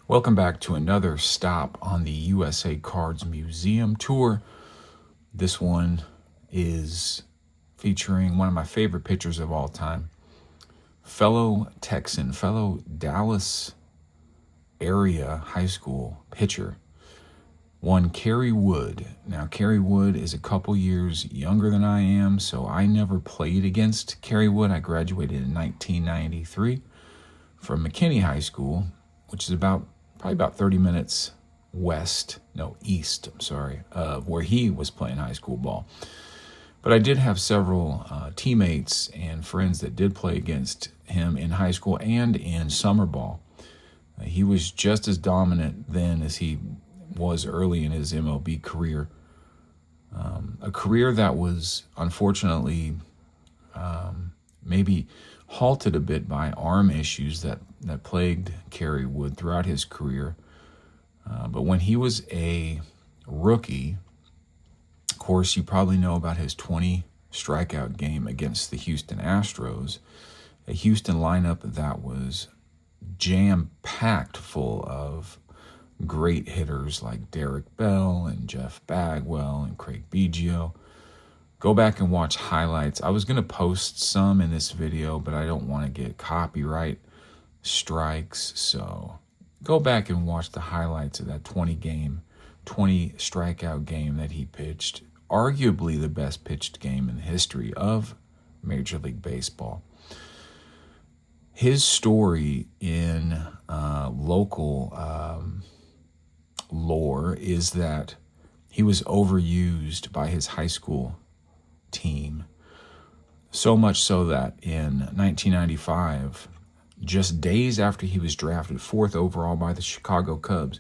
Welcome back to another stop on the USA Cards Museum tour. This one is featuring one of my favorite pitchers of all time, fellow Texan, fellow Dallas area high school pitcher, one Kerry Wood. Now, Kerry Wood is a couple years younger than I am, so I never played against Kerry Wood. I graduated in 1993 from McKinney High School, which is probably about 30 minutes east, of where he was playing high school ball. But I did have several teammates and friends that did play against him in high school and in summer ball. He was just as dominant then as he was early in his MLB career. A career that was unfortunately maybe halted a bit by arm issues that plagued Kerry Wood throughout his career. But when he was a rookie, of course, you probably know about his 20 strikeout game against the Houston Astros, a Houston lineup that was jam-packed full of great hitters like Derek Bell and Jeff Bagwell and Craig Biggio. Go back and watch highlights. I was going to post some in this video, but I don't want to get copyright strikes. So go back and watch the highlights of that 20 strikeout game that he pitched. Arguably the best pitched game in the history of Major League Baseball. His story in local lore is that he was overused by his high school team, so much so that in 1995, just days after he was drafted 4th overall by the Chicago Cubs,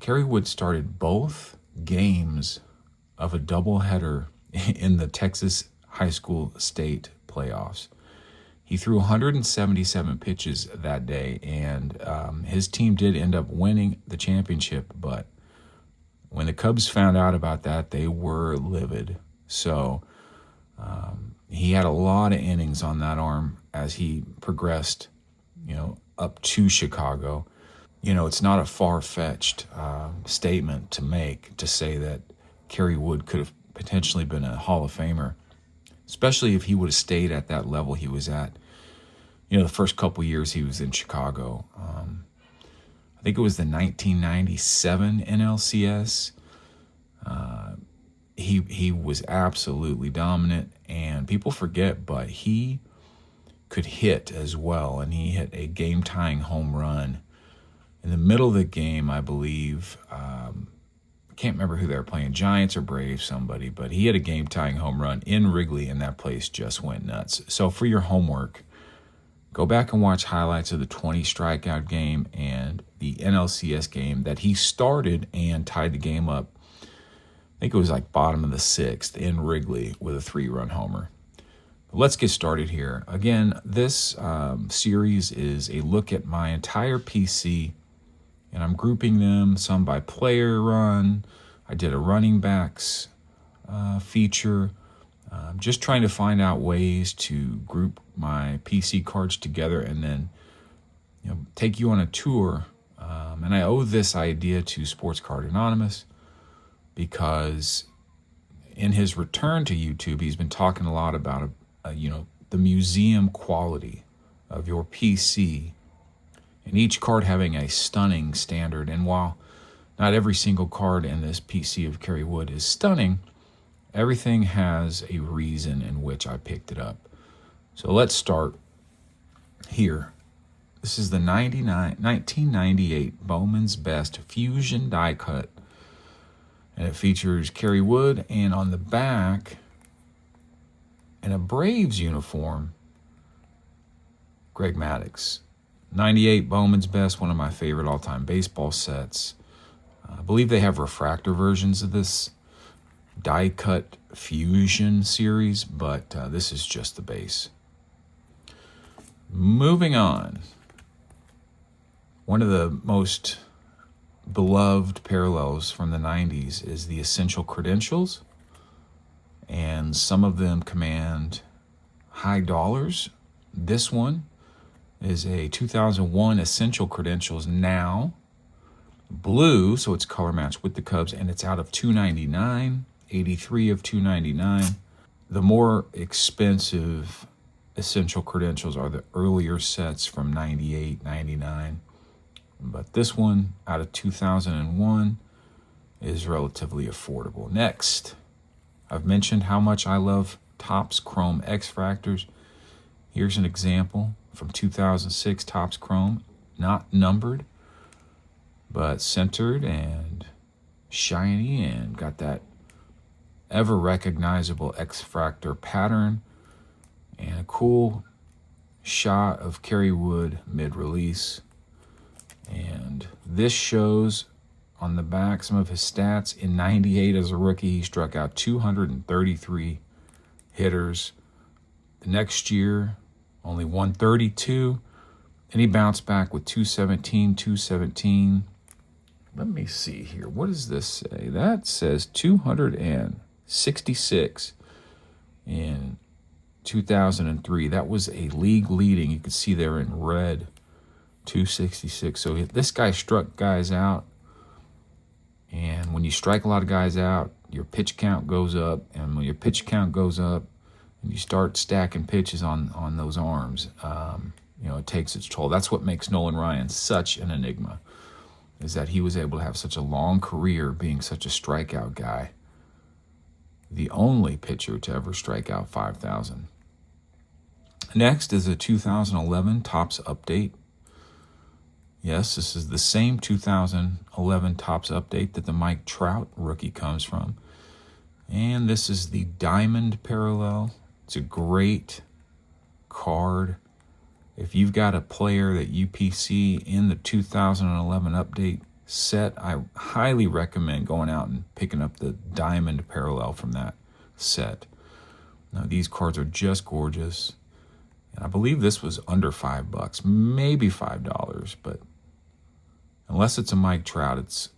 Kerry Wood started both games of a doubleheader in the Texas high school state playoffs. He threw 177 pitches that day, and his team did end up winning the championship, but when the Cubs found out about that, they were livid. So he had a lot of innings on that arm as he progressed, up to Chicago. It's not a far-fetched statement to make to say that Kerry Wood could have potentially been a Hall of Famer, especially if he would have stayed at that level he was at. The first couple years he was in Chicago. I think it was the 1997 NLCS. He was absolutely dominant, and people forget, but he could hit as well, and he hit a game-tying home run in the middle of the game, I believe. I can't remember who they were playing, Giants or Braves, somebody, but he had a game-tying home run in Wrigley, and that place just went nuts. So for your homework, go back and watch highlights of the 20 strikeout game and the NLCS game that he started and tied the game up. I think it was like bottom of the 6th in Wrigley with a 3-run homer. But let's get started here. Again, this series is a look at my entire PC, and I'm grouping them some by player run. I did a running backs feature. Just trying to find out ways to group my PC cards together and then take you on a tour. And I owe this idea to Sports Card Anonymous, because in his return to YouTube, he's been talking a lot about the museum quality of your PC, and each card having a stunning standard. And while not every single card in this PC of Kerry Wood is stunning, everything has a reason in which I picked it up. So let's start here. This is the 1998 Bowman's Best Fusion die cut, and it features Kerry Wood, and on the back, in a Braves uniform, Greg Maddux. 98 Bowman's Best, one of my favorite all-time baseball sets. I believe they have refractor versions of this die-cut Fusion series, but this is just the base. Moving on. One of the most beloved parallels from the 90s is the Essential Credentials, and some of them command high dollars. This one is a 2001 Essential Credentials Now blue, so it's color matched with the Cubs, and it's out of 299, 83 of 299. The more expensive essential credentials are the earlier sets from 98, 99. But this one out of 2001 is relatively affordable. Next, I've mentioned how much I love Topps Chrome X-Fractors. Here's an example from 2006 Topps Chrome, not numbered, but centered and shiny and got that ever recognizable X-Fractor pattern and a cool shot of Kerry Wood mid-release. And this shows on the back some of his stats. In 98 as a rookie, he struck out 233 hitters. The next year, only 132, and he bounced back with 217. Let me see here. What does this say? That says 266 in 2003. That was a league leading. You can see there in red, 266. So this guy struck guys out. And when you strike a lot of guys out, your pitch count goes up. And when your pitch count goes up, and you start stacking pitches on those arms, it takes its toll. That's what makes Nolan Ryan such an enigma, is that he was able to have such a long career being such a strikeout guy. The only pitcher to ever strike out 5,000. Next is a 2011 Topps update. Yes, this is the same 2011 Topps update that the Mike Trout rookie comes from. And this is the Diamond Parallel. It's a great card. If you've got a player that UPC in the 2011 update set, I highly recommend going out and picking up the Diamond Parallel from that set. Now, these cards are just gorgeous. And I believe this was under $5, maybe $5, but unless it's a Mike Trout, it's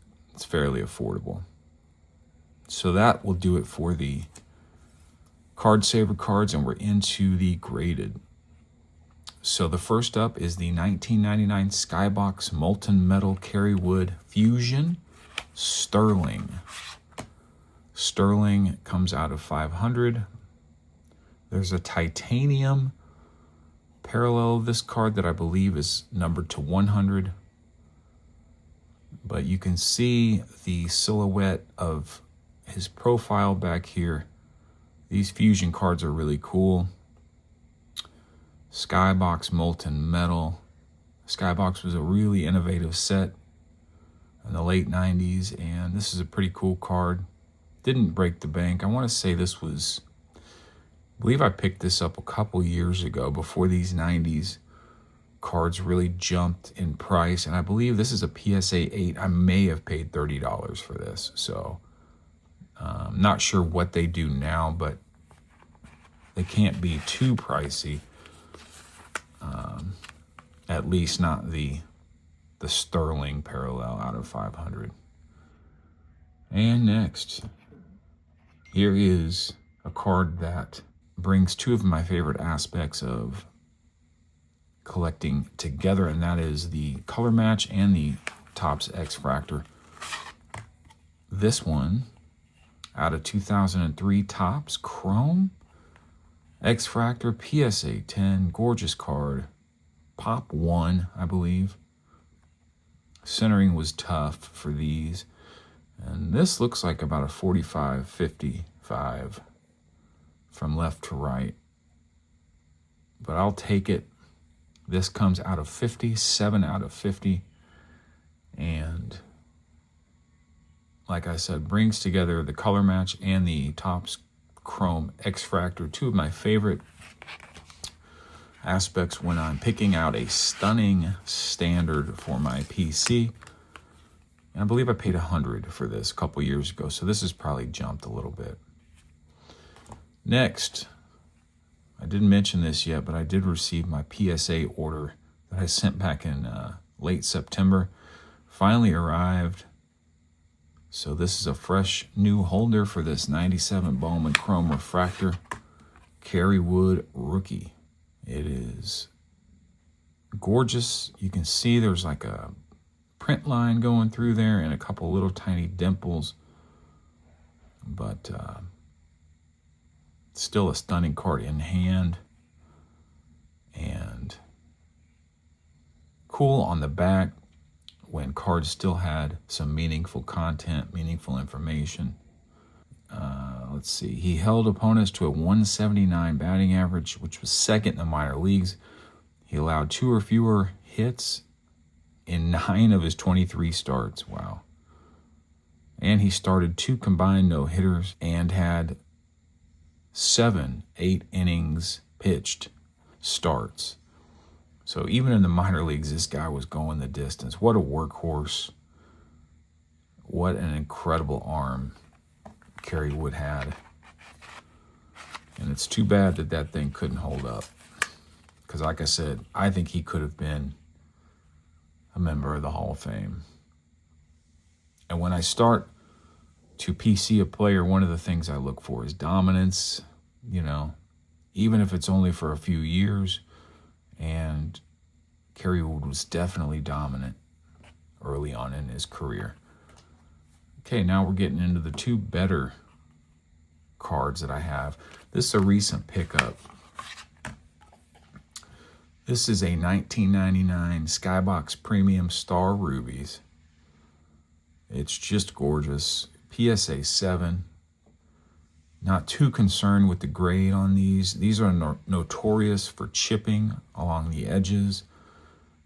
fairly affordable. So that will do it for the Card Saver cards, and we're into the graded. So the first up is the 1999 Skybox Molten Metal Kerry Wood Fusion Sterling. Sterling comes out of 500. There's a titanium parallel of this card that I believe is numbered to 100. But you can see the silhouette of his profile back here. These fusion cards are really cool. Skybox Molten Metal. Skybox was a really innovative set in the late 90s, and this is a pretty cool card. Didn't break the bank. I want to say this was, I believe I picked this up a couple years ago before these 90s cards really jumped in price, and I believe this is a PSA 8. I may have paid $30 for this, so not sure what they do now, but they can't be too pricey. At least not the Sterling Parallel out of 500. And next, here is a card that brings two of my favorite aspects of collecting together, and that is the color match and the Topps X-Fractor. This one, out of 2003 Topps Chrome X-Fractor PSA 10, gorgeous card. Pop 1, I believe. Centering was tough for these. And this looks like about a 45-55 from left to right. But I'll take it. This comes out of 50, 7 out of 50. And like I said, brings together the color match and the Topps Chrome X-Fractor, two of my favorite aspects when I'm picking out a stunning standard for my PC. And I believe I paid $100 for this a couple years ago, so this has probably jumped a little bit. Next, I didn't mention this yet, but I did receive my PSA order that I sent back in late September. Finally arrived. So this is a fresh new holder for this 97 Bowman Chrome Refractor Kerry Wood rookie. It is gorgeous. You can see there's like a print line going through there and a couple little tiny dimples. But still a stunning card in hand. And cool on the back when cards still had some meaningful content, meaningful information. Let's see. He held opponents to a 179 batting average, which was second in the minor leagues. He allowed 2 or fewer hits in 9 of his 23 starts. Wow. And he started 2 combined no-hitters and had 7 8-innings pitched starts. So even in the minor leagues, this guy was going the distance. What a workhorse. What an incredible arm Kerry Wood had. And it's too bad that that thing couldn't hold up. Because like I said, I think he could have been a member of the Hall of Fame. And when I start to PC a player, one of the things I look for is dominance, you know, even if it's only for a few years. And Kerry Wood was definitely dominant early on in his career. Okay, now we're getting into the 2 better cards that I have. This is a recent pickup. This is a 1999 Skybox Premium Star Rubies. It's just gorgeous. PSA 7. Not too concerned with the grade on these. These are notorious for chipping along the edges.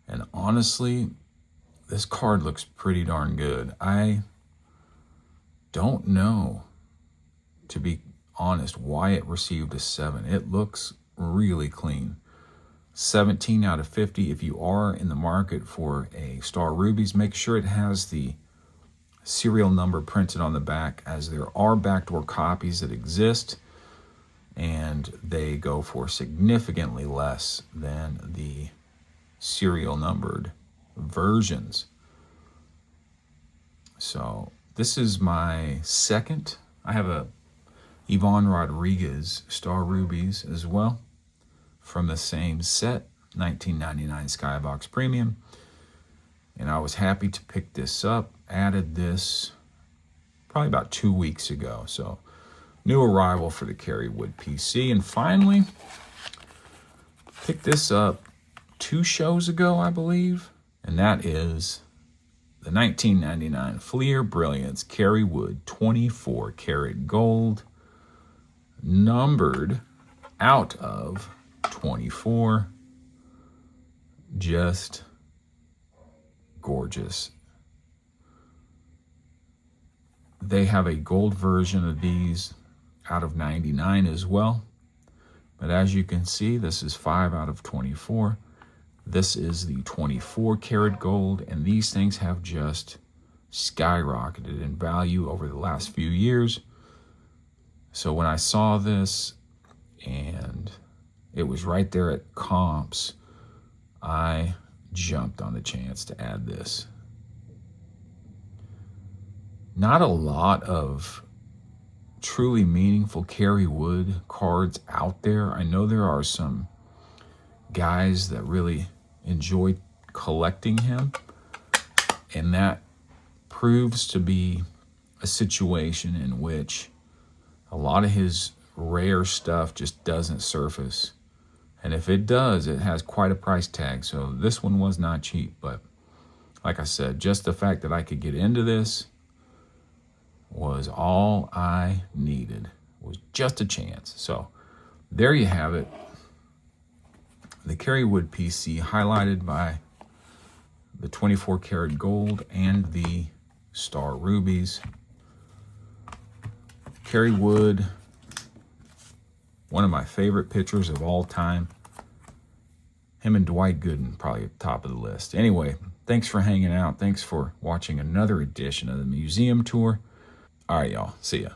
And honestly, this card looks pretty darn good. I don't know, to be honest, why it received a 7. It looks really clean. 17 out of 50. If you are in the market for a Star Rubies, make sure it has the serial number printed on the back, as there are backdoor copies that exist, and they go for significantly less than the serial numbered versions. So this is my second. I have a Ivan Rodriguez Star Rubies as well from the same set, 1999 Skybox Premium. And I was happy to pick this up. Added this probably about 2 weeks ago. So new arrival for the Kerry Wood PC. And finally, picked this up 2 shows ago, I believe. And that is the 1999 Fleer Brilliance Kerry Wood 24 karat gold, numbered out of 24. Just gorgeous. They have a gold version of these out of 99 as well. But as you can see, this is 5 out of 24. This is the 24 karat gold, and these things have just skyrocketed in value over the last few years. So when I saw this and it was right there at comps, I jumped on the chance to add this. Not a lot of truly meaningful Kerry Wood cards out there. I know there are some guys that really enjoy collecting him, and that proves to be a situation in which a lot of his rare stuff just doesn't surface. And if it does, it has quite a price tag. So this one was not cheap, but like I said, just the fact that I could get into this was all I needed. It was just a chance. So there you have it. The Kerry Wood PC, highlighted by the 24 karat gold and the Star Rubies. Kerry Wood, one of my favorite pitchers of all time. Him and Dwight Gooden, probably at the top of the list. Anyway, thanks for hanging out. Thanks for watching another edition of the Museum Tour. All right, y'all. See ya.